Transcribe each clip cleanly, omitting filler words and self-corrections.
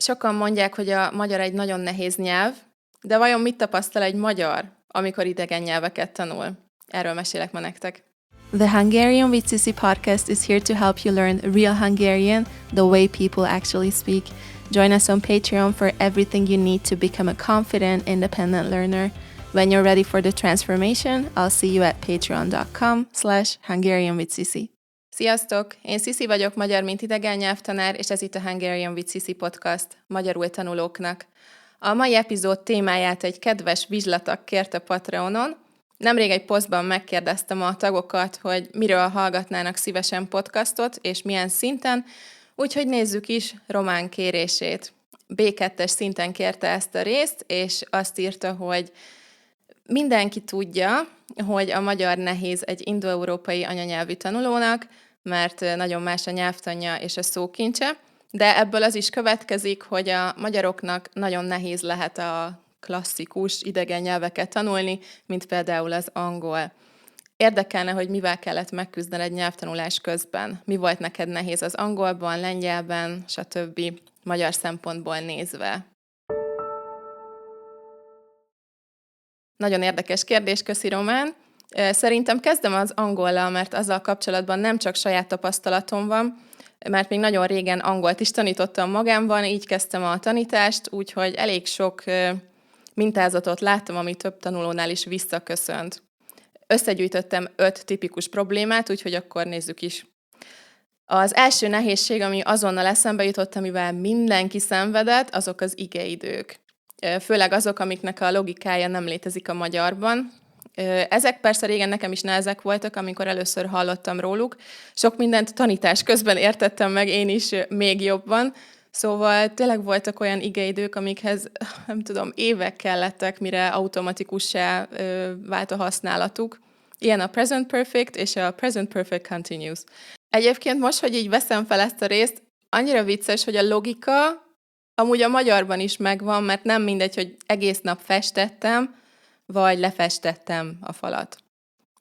Sokan mondják, hogy a magyar egy nagyon nehéz nyelv, de vajon mit tapasztal egy magyar, amikor idegen nyelveket tanul? Erről mesélek ma nektek. The Hungarian with Sisi podcast is here to help you learn real Hungarian the way people actually speak. Join us on Patreon for everything you need to become a confident, independent learner. When you're ready for the transformation, I'll see you at patreon.com/Hungarian with Sisi. Sziasztok! Én Sisi vagyok, magyar mint idegen nyelvtanár, és ez itt a Hungarian with Sisi podcast, magyarul tanulóknak. A mai epizód témáját egy kedves vizslatag kérte Patreonon. Nemrég egy posztban megkérdeztem a tagokat, hogy miről hallgatnának szívesen podcastot, és milyen szinten, úgyhogy nézzük is Román kérését. B2-es szinten kérte ezt a részt, és azt írta, hogy mindenki tudja, hogy a magyar nehéz egy indoeurópai anyanyelvű tanulónak, mert nagyon más a nyelvtanja és a szókincse, de ebből az is következik, hogy a magyaroknak nagyon nehéz lehet a klasszikus idegen nyelveket tanulni, mint például az angol. Érdekelne, hogy mivel kellett megküzdened nyelvtanulás közben? Mi volt neked nehéz az angolban, lengyelben, stb. Magyar szempontból nézve? Nagyon érdekes kérdés, köszi Román. Szerintem kezdem az angollal, mert azzal kapcsolatban nem csak saját tapasztalatom van, mert még nagyon régen angolt is tanítottam magamban, így kezdtem a tanítást, úgyhogy elég sok mintázatot láttam, ami több tanulónál is visszaköszönt. Összegyűjtöttem 5 tipikus problémát, úgyhogy akkor nézzük is. Az első nehézség, ami azonnal eszembe jutott, amivel mindenki szenvedett, azok az igeidők. Főleg azok, amiknek a logikája nem létezik a magyarban. Ezek persze régen nekem is nehezek voltak, amikor először hallottam róluk. Sok mindent tanítás közben értettem meg én is még jobban. Szóval tényleg voltak olyan igeidők, amikhez, nem tudom, évek kellettek, mire automatikussá vált a használatuk. Ilyen a present perfect és a present perfect continuous. Egyébként most, hogy így veszem fel ezt a részt, annyira vicces, hogy a logika amúgy a magyarban is megvan, mert nem mindegy, hogy egész nap festettem, vagy lefestettem a falat.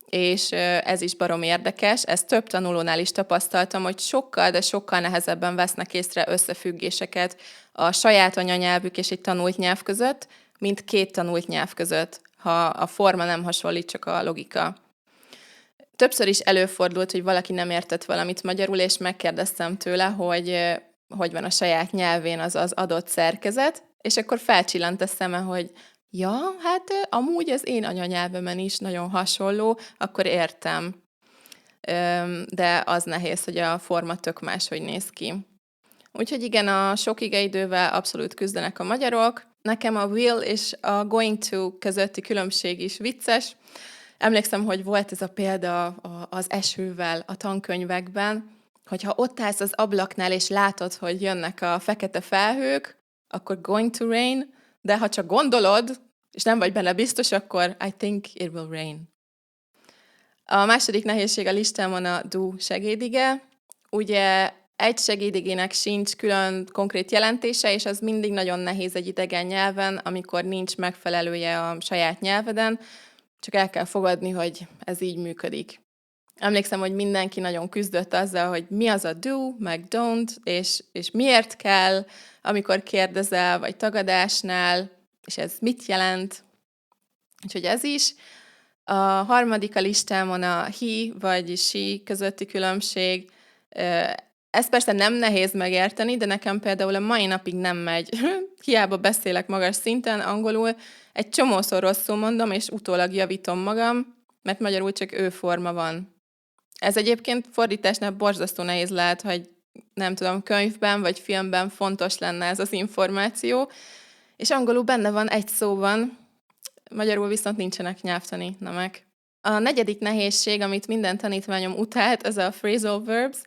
És ez is barom érdekes, ezt több tanulónál is tapasztaltam, hogy sokkal, de sokkal nehezebben vesznek észre összefüggéseket a saját anyanyelvük és egy tanult nyelv között, mint 2 tanult nyelv között, ha a forma nem hasonlít, csak a logika. Többször is előfordult, hogy valaki nem értett valamit magyarul, és megkérdeztem tőle, hogy van a saját nyelvén az adott szerkezet, és akkor felcsillant a szeme, hogy ja, hát amúgy az én anyanyelvemen is nagyon hasonló, akkor értem. De az nehéz, hogy a forma tök máshogy néz ki. Úgyhogy igen, a sok igeidővel abszolút küzdenek a magyarok. Nekem a will és a going to közötti különbség is vicces. Emlékszem, hogy volt ez a példa az esővel a tankönyvekben, hogyha ott állsz az ablaknál, és látod, hogy jönnek a fekete felhők, akkor going to rain, de ha csak gondolod, és nem vagy benne biztos, akkor I think it will rain. A második nehézség a listámon a do segédige. Ugye egy segédigének sincs külön konkrét jelentése, és az mindig nagyon nehéz egy idegen nyelven, amikor nincs megfelelője a saját nyelveden, csak el kell fogadni, hogy ez így működik. Emlékszem, hogy mindenki nagyon küzdött azzal, hogy mi az a do, meg don't, és miért kell, amikor kérdezel, vagy tagadásnál, és ez mit jelent. Úgyhogy ez is. A harmadik a listámon a he vagy she közötti különbség. Ez persze nem nehéz megérteni, de nekem például a mai napig nem megy. Hiába beszélek magas szinten angolul, egy csomószor rosszul mondom, és utólag javítom magam, mert magyarul csak ő forma van. Ez egyébként fordításnál borzasztó nehéz lehet, hogy nem tudom, könyvben vagy filmben fontos lenne ez az információ, és angolul benne van egy szóban, magyarul viszont nincsenek nyelvtani nemek. A negyedik nehézség, amit minden tanítványom utált, az a phrasal verbs.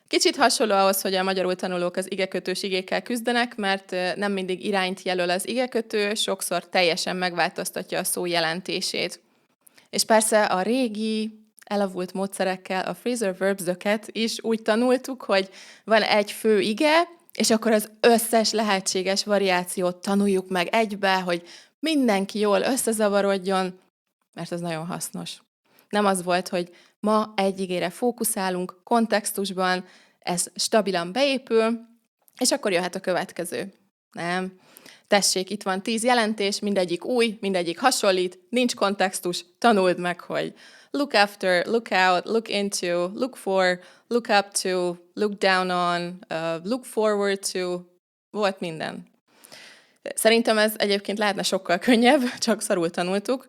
Kicsit hasonló ahhoz, hogy a magyarul tanulók az igekötős igékkel küzdenek, mert nem mindig irányt jelöl az igekötő, sokszor teljesen megváltoztatja a szó jelentését. És persze a régi, elavult módszerekkel a phrasal verbs-öket is úgy tanultuk, hogy van egy fő ige, és akkor az összes lehetséges variációt tanuljuk meg egybe, hogy mindenki jól összezavarodjon, mert ez nagyon hasznos. Nem az volt, hogy ma egy igére fókuszálunk, kontextusban, ez stabilan beépül, és akkor jöhet a következő. Nem. Tessék, itt van 10 jelentés, mindegyik új, mindegyik hasonlít, nincs kontextus, tanuld meg, hogy look after, look out, look into, look for, look up to, look down on, look forward to, volt minden. Szerintem ez egyébként lehetne sokkal könnyebb, csak szarul tanultuk.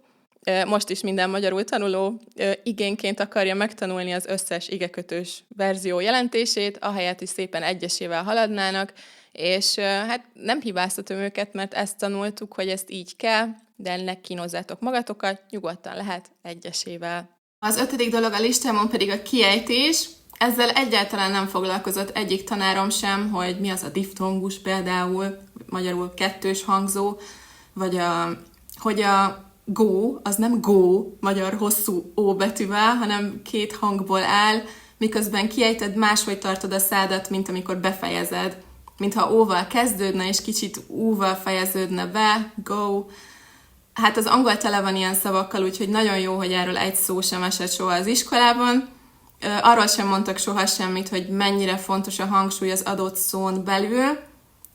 Most is minden magyarul tanuló igénként akarja megtanulni az összes igekötős verzió jelentését, ahelyett is szépen egyesével haladnának, és hát nem hibáztatom őket, mert ezt tanultuk, hogy ezt így kell, de ne kínozzátok magatokat, nyugodtan lehet egyesével. Az 5. dolog a listámon pedig a kiejtés. Ezzel egyáltalán nem foglalkozott egyik tanárom sem, hogy mi az a diftongus például, magyarul kettős hangzó, vagy hogy a go, az nem go, magyar hosszú ó betűvel, hanem 2 hangból áll, miközben kiejted, máshogy tartod a szádat, mint amikor befejezed. Mintha óval kezdődne, és kicsit úval fejeződne be, go. Hát az angol tele van ilyen szavakkal, úgyhogy nagyon jó, hogy erről egy szó sem esett soha az iskolában. Arról sem mondtak soha semmit, hogy mennyire fontos a hangsúly az adott szón belül,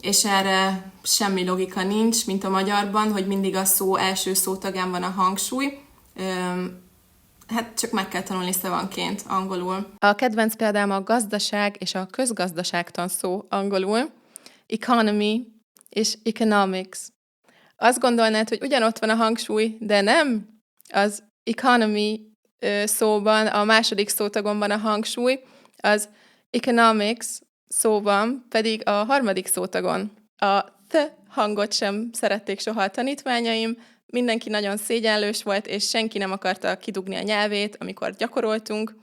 és erre semmi logika nincs, mint a magyarban, hogy mindig a szó első szótagán van a hangsúly. Hát csak meg kell tanulni szavanként angolul. A kedvenc példám a gazdaság és a közgazdaságtan szó angolul. Economy és economics. Azt gondolnád, hogy ugyanott van a hangsúly, de nem. Az economy szóban, a második szótagon van a hangsúly, az economics szóban pedig a harmadik szótagon. A th hangot sem szerették soha a tanítványaim, mindenki nagyon szégyenlős volt, és senki nem akarta kidugni a nyelvét, amikor gyakoroltunk.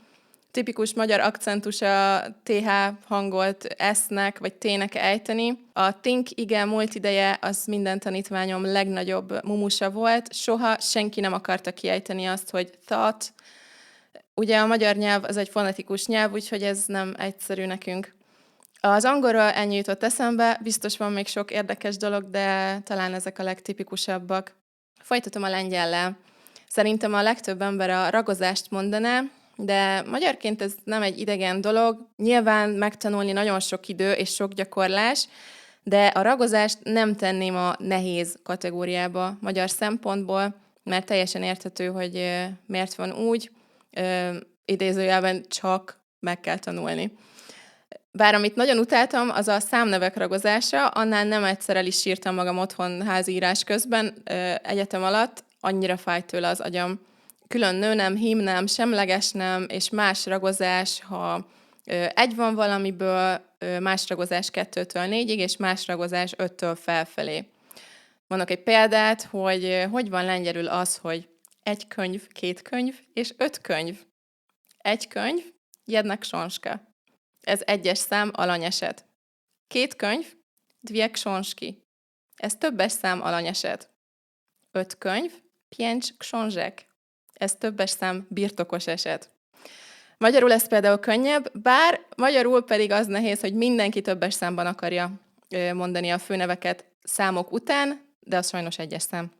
Tipikus magyar akcentus a TH hangolt S-nek vagy T-nek ejteni. A think, igen, múlt ideje, az minden tanítványom legnagyobb mumusa volt. Soha senki nem akarta kiejteni azt, hogy thought. Ugye a magyar nyelv az egy fonetikus nyelv, úgyhogy ez nem egyszerű nekünk. Az angolról ennyi jutott eszembe, biztos van még sok érdekes dolog, de talán ezek a legtipikusabbak. Folytatom a lengyellel. Szerintem a legtöbb ember a ragozást mondaná, de magyarként ez nem egy idegen dolog. Nyilván megtanulni nagyon sok idő és sok gyakorlás, de a ragozást nem tenném a nehéz kategóriába magyar szempontból, mert teljesen érthető, hogy miért van úgy, idézőjelben csak meg kell tanulni. Bár amit nagyon utáltam, az a számnevek ragozása, annál nem egyszer el is sírtam magam otthon háziírás közben, egyetem alatt, annyira fájt tőle az agyam. Külön nőnem, hímnem, semlegesnem, és más ragozás, ha egy van valamiből, más ragozás 2-től 4-ig, és más ragozás 5-től felfelé. Mondok egy példát, hogy van lengyelül az, hogy 1 könyv, 2 könyv, és 5 könyv. 1 könyv, jedna książka. Ez 1-es szám alanyeset. 2 könyv, 2 książki. Ez többes szám alanyeset. 5 könyv, 5 książek. Ez többes szám birtokos eset. Magyarul ez például könnyebb, bár magyarul pedig az nehéz, hogy mindenki többes számban akarja mondani a főneveket számok után, de az sajnos 1-es szám.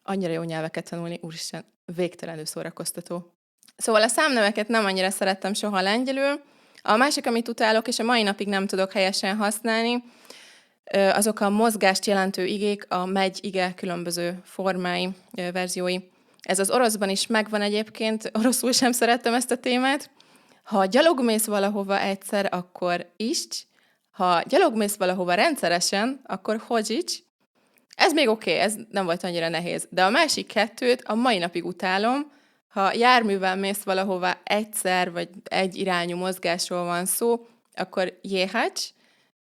Annyira jó nyelveket tanulni, úristen, végtelenül szórakoztató. Szóval a számneveket nem annyira szerettem soha lengyelül. A másik, amit utálok, és a mai napig nem tudok helyesen használni, azok a mozgást jelentő igék, a megy ige különböző formái, verziói. Ez az oroszban is megvan egyébként, oroszul sem szerettem ezt a témát. Ha gyalogmész valahova egyszer, akkor iscs. Ha gyalogmész valahova rendszeresen, akkor hodzsics. Ez még oké, ez nem volt annyira nehéz. De a másik 2-t a mai napig utálom. Ha járművel mész valahova egyszer, vagy egy irányú mozgásról van szó, akkor jehać,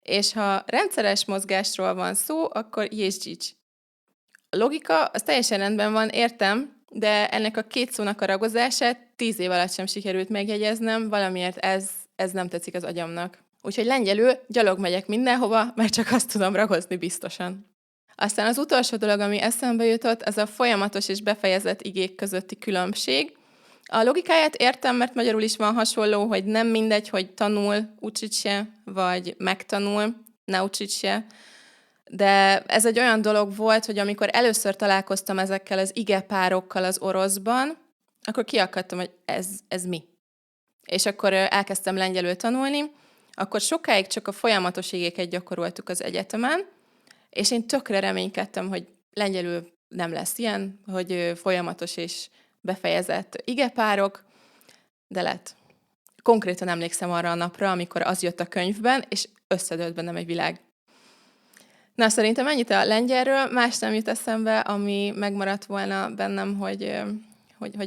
és ha rendszeres mozgásról van szó, akkor jeździć. A logika, az teljesen rendben van, értem, de ennek a 2 szónak a ragozását 10 év alatt sem sikerült megjegyeznem, valamiért ez nem tetszik az agyamnak. Úgyhogy lengyelül gyalog megyek mindenhova, mert csak azt tudom ragozni biztosan. Aztán az utolsó dolog, ami eszembe jutott, az a folyamatos és befejezett igék közötti különbség. A logikáját értem, mert magyarul is van hasonló, hogy nem mindegy, hogy tanul, uczyć się, vagy megtanul, nauczyć się. De ez egy olyan dolog volt, hogy amikor először találkoztam ezekkel az igepárokkal az oroszban, akkor kiakadtam, hogy ez mi. És akkor elkezdtem lengyelül tanulni, akkor sokáig csak a folyamatos igéket gyakoroltuk az egyetemen, És én tökre reménykedtem, hogy lengyelül nem lesz ilyen, hogy folyamatos és befejezett igepárok, de lett. Konkrétan emlékszem arra a napra, amikor az jött a könyvben, és összedőlt bennem egy világ. Na, szerintem ennyit a lengyelről, más nem jut eszembe, ami megmaradt volna bennem, hogy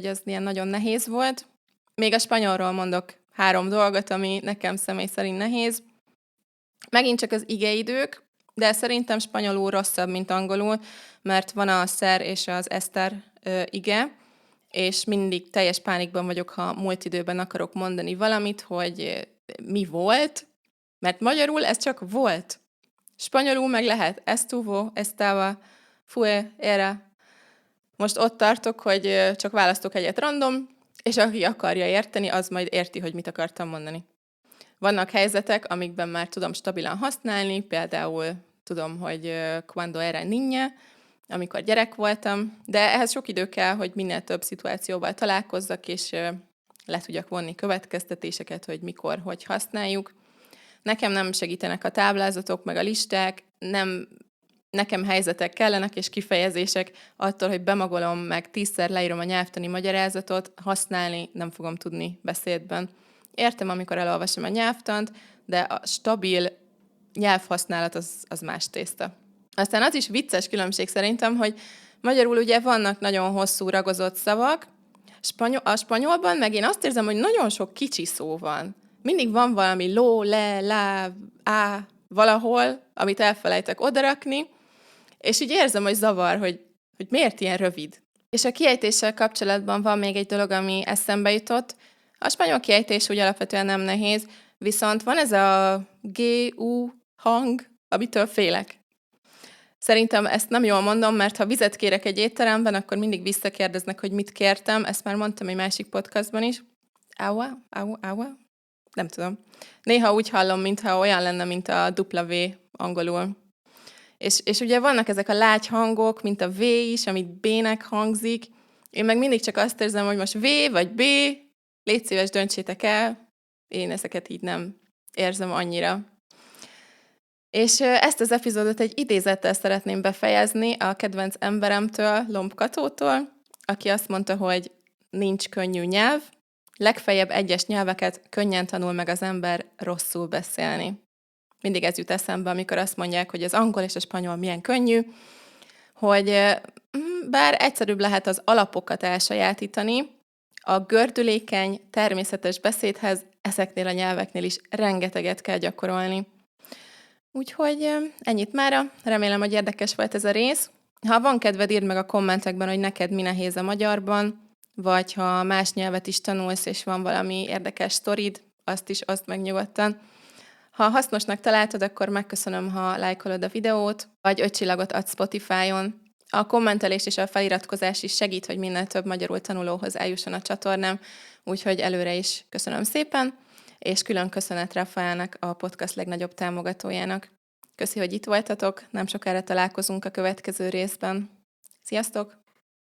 ez ilyen nagyon nehéz volt. Még a spanyolról mondok 3 dolgot, ami nekem személy szerint nehéz. Megint csak az igeidők, de szerintem spanyolul rosszabb, mint angolul, mert van a szer és az eszter ige, és mindig teljes pánikban vagyok, ha múlt időben akarok mondani valamit, hogy mi volt, mert magyarul ez csak volt. Spanyolul meg lehet estuvo, estaba, fue, era. Most ott tartok, hogy csak választok egyet random, és aki akarja érteni, az majd érti, hogy mit akartam mondani. Vannak helyzetek, amikben már tudom stabilan használni, például tudom, hogy cuando era niña, amikor gyerek voltam, de ehhez sok idő kell, hogy minél több szituációval találkozzak, és le tudjak vonni következtetéseket, hogy mikor, hogy használjuk. Nekem nem segítenek a táblázatok, meg a listák, nekem helyzetek kellenek, és kifejezések attól, hogy bemagolom, meg 10-szer leírom a nyelvtani magyarázatot, használni nem fogom tudni beszédben. Értem, amikor elolvasom a nyelvtant, de a stabil nyelvhasználat az más tészta. Aztán az is vicces különbség szerintem, hogy magyarul ugye vannak nagyon hosszú ragozott szavak, a spanyolban meg én azt érzem, hogy nagyon sok kicsi szó van. Mindig van valami ló, le, lá, á, valahol, amit elfelejtek odarakni, és így érzem, hogy zavar, hogy miért ilyen rövid. És a kiejtéssel kapcsolatban van még egy dolog, ami eszembe jutott. A spanyol kiejtés úgy alapvetően nem nehéz, viszont van ez a G-U hang, amitől félek. Szerintem ezt nem jól mondom, mert ha vizet kérek egy étteremben, akkor mindig visszakérdeznek, hogy mit kértem. Ezt már mondtam egy másik podcastban is. Aua? Nem tudom. Néha úgy hallom, mintha olyan lenne, mint a W angolul. És ugye vannak ezek a lágy hangok, mint a V is, amit B-nek hangzik. Én meg mindig csak azt érzem, hogy most V vagy B, légy szíves, döntsétek el. Én ezeket így nem érzem annyira. És ezt az epizódot egy idézettel szeretném befejezni a kedvenc emberemtől, Lomb Katótól, aki azt mondta, hogy nincs könnyű nyelv, legfeljebb egyes nyelveket könnyen tanul meg az ember rosszul beszélni. Mindig ez jut eszembe, amikor azt mondják, hogy az angol és a spanyol milyen könnyű, hogy bár egyszerűbb lehet az alapokat elsajátítani, a gördülékeny, természetes beszédhez ezeknél a nyelveknél is rengeteget kell gyakorolni. Úgyhogy ennyit mára, remélem, hogy érdekes volt ez a rész. Ha van kedved, írd meg a kommentekben, hogy neked mi nehéz a magyarban, vagy ha más nyelvet is tanulsz, és van valami érdekes sztorid, azt is oszd meg nyugodtan. Ha hasznosnak találtad, akkor megköszönöm, ha lájkolod a videót, vagy 5 csillagot adsz Spotify-on. A kommentelés és a feliratkozás is segít, hogy minél több magyarul tanulóhoz eljusson a csatornám, úgyhogy előre is köszönöm szépen, és külön köszönet Rafaelnek, a podcast legnagyobb támogatójának. Köszi, hogy itt voltatok, nem sokára találkozunk a következő részben. Sziasztok!